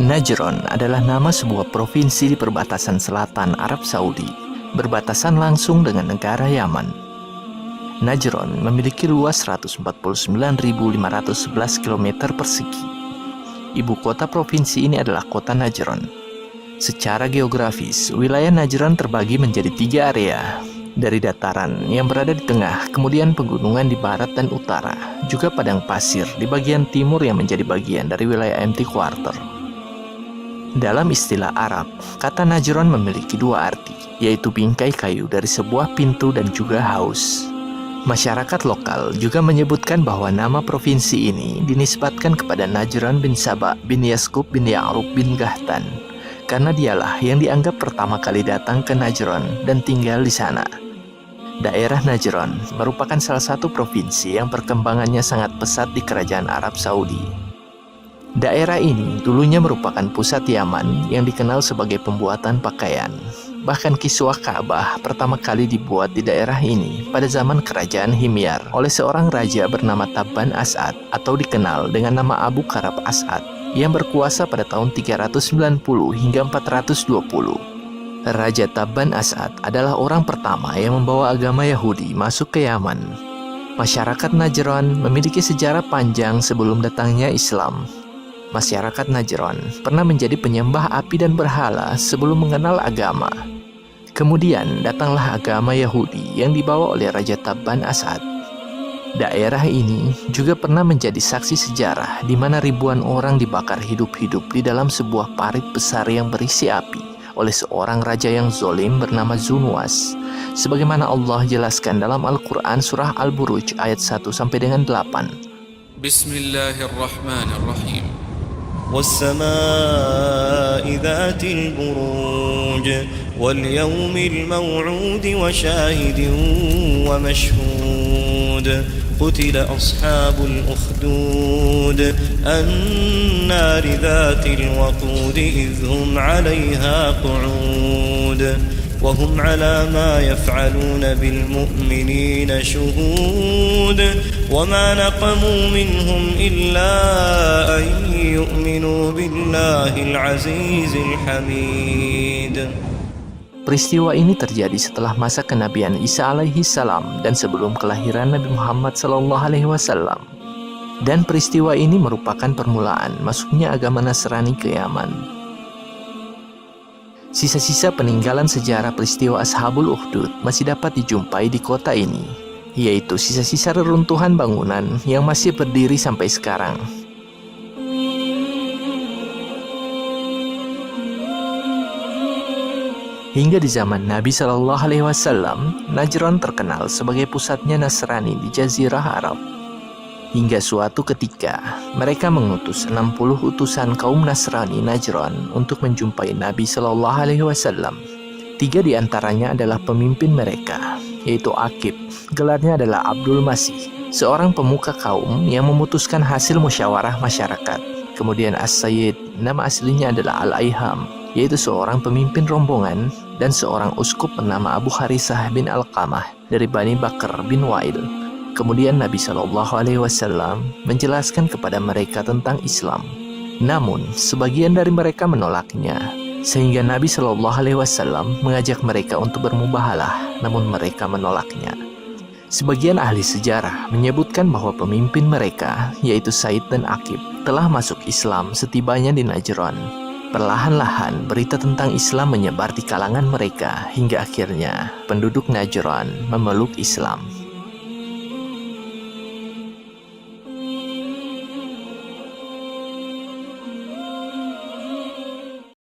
Najran adalah nama sebuah provinsi di perbatasan selatan Arab Saudi, berbatasan langsung dengan negara Yaman. Najran memiliki luas 149.511 km persegi. Ibu kota provinsi ini adalah kota Najran. Secara geografis, wilayah Najran terbagi menjadi 3 area. Dari dataran yang berada di tengah, kemudian pegunungan di barat dan utara, juga padang pasir di bagian timur yang menjadi bagian dari wilayah Mt Quarter. Dalam istilah Arab, kata Najran memiliki 2 arti, yaitu bingkai kayu dari sebuah pintu dan juga haus. Masyarakat lokal juga menyebutkan bahwa nama provinsi ini dinisbatkan kepada Najran bin Saba bin Yaskub bin Ya'rub bin Gahtan, karena dialah yang dianggap pertama kali datang ke Najran dan tinggal di sana. Daerah Najran merupakan salah satu provinsi yang perkembangannya sangat pesat di kerajaan Arab Saudi. Daerah ini dulunya merupakan pusat Yaman yang dikenal sebagai pembuatan pakaian. Bahkan kiswah Ka'bah pertama kali dibuat di daerah ini pada zaman kerajaan Himyar oleh seorang raja bernama Tabban As'ad atau dikenal dengan nama Abu Karab As'ad yang berkuasa pada tahun 390 hingga 420. Raja Tabban As'ad adalah orang pertama yang membawa agama Yahudi masuk ke Yaman. Masyarakat Najran memiliki sejarah panjang sebelum datangnya Islam. Masyarakat Najran pernah menjadi penyembah api dan berhala sebelum mengenal agama. Kemudian datanglah agama Yahudi yang dibawa oleh Raja Tabban As'ad. Daerah ini juga pernah menjadi saksi sejarah di mana ribuan orang dibakar hidup-hidup di dalam sebuah parit besar yang berisi api oleh seorang raja yang zolim bernama Zunwas. Sebagaimana Allah jelaskan dalam Al-Quran surah Al-Buruj ayat 1-8. Bismillahirrahmanirrahim. والسماء ذات البروج واليوم الموعود وشاهد ومشهود قتل أصحاب الأخدود النار ذات الوقود إذ هم عليها قعود وهم على ما يفعلون بالمؤمنين شهود وما نقموا منهم إلا أن يؤمنوا بالله العزيز الحميد. Peristiwa ini terjadi setelah masa kenabian Isa alaihi salam dan sebelum kelahiran Nabi Muhammad sallallahu alaihi wasallam. Dan peristiwa ini merupakan permulaan masuknya agama Nasrani ke Yaman. Sisa-sisa peninggalan sejarah peristiwa Ashabul Ukhdud masih dapat dijumpai di kota ini, yaitu sisa-sisa reruntuhan bangunan yang masih berdiri sampai sekarang. Hingga di zaman Nabi Shallallahu Alaihi Wasallam, Najran terkenal sebagai pusatnya Nasrani di Jazirah Arab. Hingga suatu ketika, mereka mengutus 60 utusan kaum Nasrani Najran untuk menjumpai Nabi Shallallahu Alaihi Wasallam. 3 di antaranya adalah pemimpin mereka, yaitu Aqib, gelarnya adalah Abdul Masih, seorang pemuka kaum yang memutuskan hasil musyawarah masyarakat. Kemudian As-Sayyid, nama aslinya adalah Al-Aiham, yaitu seorang pemimpin rombongan, dan seorang uskup bernama Abu Harisah bin Alqamah dari Bani Bakr bin Wa'il. Kemudian Nabi Shallallahu Alaihi Wasallam menjelaskan kepada mereka tentang Islam. Namun sebagian dari mereka menolaknya, sehingga Nabi Shallallahu Alaihi Wasallam mengajak mereka untuk bermubahalah, namun mereka menolaknya. Sebagian ahli sejarah menyebutkan bahwa pemimpin mereka, yaitu Said dan Aqib, telah masuk Islam setibanya di Najran. Perlahan-lahan berita tentang Islam menyebar di kalangan mereka hingga akhirnya penduduk Najran memeluk Islam.